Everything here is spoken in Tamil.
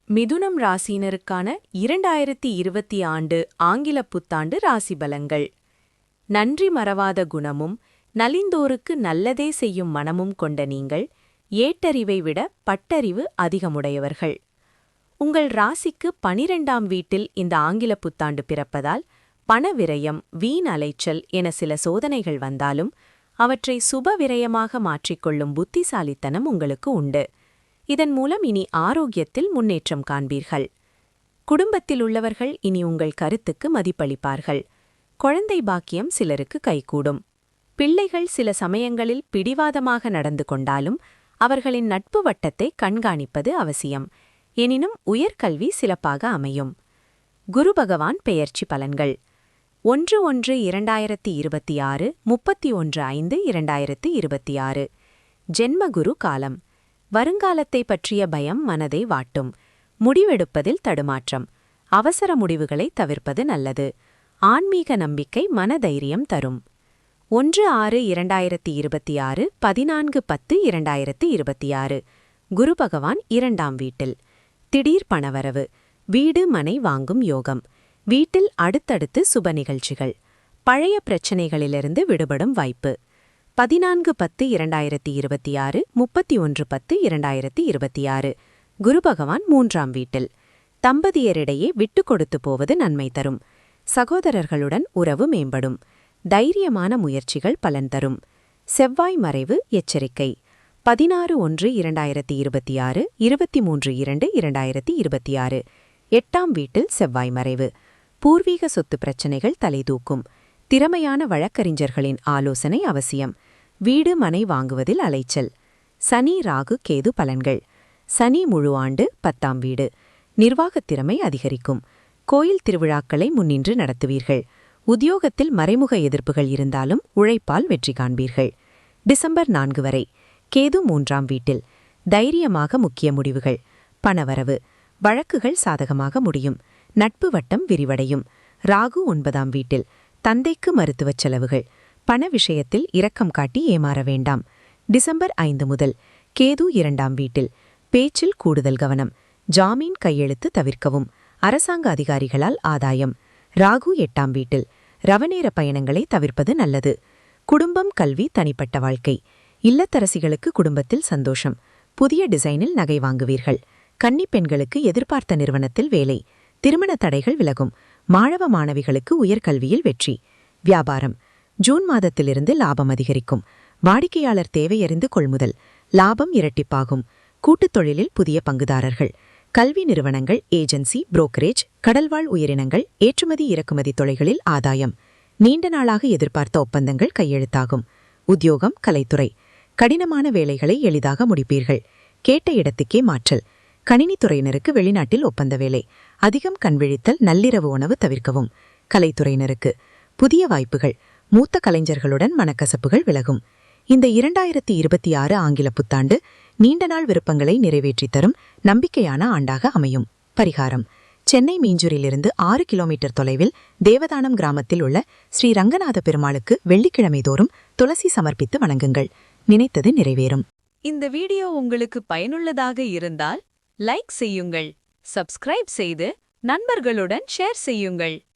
மிதுனம் ராசியினருக்கான 2020 ஆண்டு ஆங்கிலப் புத்தாண்டு ராசி பலன்கள். நன்றி மறவாத குணமும் நலிந்தோருக்கு நல்லதே செய்யும் மனமும் கொண்ட நீங்கள் ஏட்டறிவை விட பட்டறிவு அதிகமுடையவர்கள். உங்கள் ராசிக்கு 12ஆம் வீட்டில் இந்த ஆங்கிலப் புத்தாண்டு பிறப்பதால் பண விரயம், வீண் அலைச்சல் என சில சோதனைகள் வந்தாலும் அவற்றை சுப விரயமாக மாற்றிக்கொள்ளும் புத்திசாலித்தனம் உங்களுக்கு உண்டு. இதன் மூலம் இனி ஆரோக்கியத்தில் முன்னேற்றம் காண்பீர்கள். குடும்பத்தில் உள்ளவர்கள் இனி உங்கள் கருத்துக்கு மதிப்பளிப்பார்கள். குழந்தை பாக்கியம் சிலருக்கு கைகூடும். பிள்ளைகள் சில சமயங்களில் பிடிவாதமாக நடந்து கொண்டாலும் அவர்களின் நட்பு வட்டத்தை கண்காணிப்பது அவசியம். எனினும் உயர்கல்வி சிறப்பாக அமையும். குரு பகவான் பெயர்ச்சி பலன்கள். 1-1-2026 31-5-2026 ஜென்மகுரு காலம். வருங்காலத்தை பற்றிய பயம் மனதை வாட்டும். முடிவெடுப்பதில் தடுமாற்றம். அவசர முடிவுகளை தவிர்ப்பது நல்லது. ஆன்மீக நம்பிக்கை மனதைரியம் தரும். 1-6-2026 14-10-2026 குரு பகவான் 2ஆம் வீட்டில். திடீர் பணவரவு. வீடு மனை வாங்கும் யோகம். வீட்டில் அடுத்தடுத்து சுப நிகழ்ச்சிகள். பழைய பிரச்சினைகளிலிருந்து விடுபடும் வாய்ப்பு. 14-10-2026 31-10-2026 குரு பகவான் 3ஆம் வீட்டில். தம்பதியரிடையே விட்டு கொடுத்து போவது நன்மை தரும். சகோதரர்களுடன் உறவு மேம்படும். தைரியமான முயற்சிகள் பலன் தரும். செவ்வாய் மறைவு எச்சரிக்கை. 16-1-2026 23-2-2026 8ஆம் வீட்டில் செவ்வாய் மறைவு. பூர்வீக சொத்து பிரச்சினைகள் தலைதூக்கும். திறமையான வழக்கறிஞர்களின் ஆலோசனை அவசியம். வீடு மனை வாங்குவதில் அலைச்சல். சனி ராகு கேது பலன்கள். சனி முழு ஆண்டு 10ஆம் வீடு. நிர்வாகத் திறமை அதிகரிக்கும். கோயில் திருவிழாக்களை முன்னின்று நடத்துவீர்கள். உத்தியோகத்தில் மறைமுக எதிர்ப்புகள் இருந்தாலும் உழைப்பால் வெற்றி காண்பீர்கள். டிசம்பர் 4 வரை. கேது 3ஆம் வீட்டில். தைரியமாக முக்கிய முடிவுகள். பணவரவு. வழக்குகள் சாதகமாக முடியும். நட்பு வட்டம் விரிவடையும். ராகு 9ஆம் வீட்டில். தந்தைக்கு மருத்துவச் செலவுகள். பண விஷயத்தில் இரக்கம் காட்டி ஏமாற வேண்டாம். டிசம்பர் 5 முதல். கேது 2ஆம் வீட்டில். பேச்சில் கூடுதல் கவனம். ஜாமீன் கையெழுத்து தவிர்க்கவும். அரசாங்க அதிகாரிகளால் ஆதாயம். ராகு 8ஆம் வீட்டில். ரவநேர பயணங்களை தவிர்ப்பது நல்லது. குடும்பம் கல்வி தனிப்பட்ட வாழ்க்கை. இல்லத்தரசிகளுக்கு குடும்பத்தில் சந்தோஷம். புதிய டிசைனில் நகை வாங்குவீர்கள். கன்னிப் பெண்களுக்கு எதிர்பார்த்த நிறுவனத்தில் வேலை. திருமண தடைகள் விலகும். மாணவ மாணவிகளுக்கு உயர்கல்வியில் வெற்றி. வியாபாரம். ஜூன் மாதத்திலிருந்து லாபம் அதிகரிக்கும். வாடிக்கையாளர் தேவையறிந்து கொள்முதல். லாபம் இரட்டிப்பாகும். கூட்டுத் தொழிலில் புதிய பங்குதாரர்கள். கல்வி நிறுவனங்கள், ஏஜென்சி, புரோக்கரேஜ், கடல்வாழ் உயிரினங்கள், ஏற்றுமதி இறக்குமதி தொழில்களில் ஆதாயம். நீண்ட நாளாக எதிர்பார்த்த ஒப்பந்தங்கள் கையெழுத்தாகும். உத்தியோகம், கலைத்துறை. கடினமான வேலைகளை எளிதாக முடிப்பீர்கள். கேட்ட இடத்துக்கே மாற்றல். கணினித்துறையினருக்கு வெளிநாட்டில் ஒப்பந்த வேலை. அதிகம் கண்விழித்தல், நள்ளிரவு உணவு தவிர்க்கவும். கலைத்துறையினருக்கு புதிய வாய்ப்புகள். மூத்த கலைஞர்களுடன் மனக்கசப்புகள் விலகும். இந்த 2026 ஆங்கில புத்தாண்டு நீண்ட நாள் விருப்பங்களை நிறைவேற்றித் தரும் நம்பிக்கையான ஆண்டாக அமையும். பரிகாரம். சென்னை மீஞ்சூரிலிருந்து 6 கிலோமீட்டர் தொலைவில் தேவதானம் கிராமத்தில் உள்ள ஸ்ரீ ரங்கநாத பெருமாளுக்கு வெள்ளிக்கிழமை தோறும் துளசி சமர்ப்பித்து வணங்குங்கள். நினைத்தது நிறைவேறும். இந்த வீடியோ உங்களுக்கு பயனுள்ளதாக இருந்தால் லைக் செய்யுங்கள். சப்ஸ்கிரைப் செய்து நண்பர்களுடன் ஷேர் செய்யுங்கள்.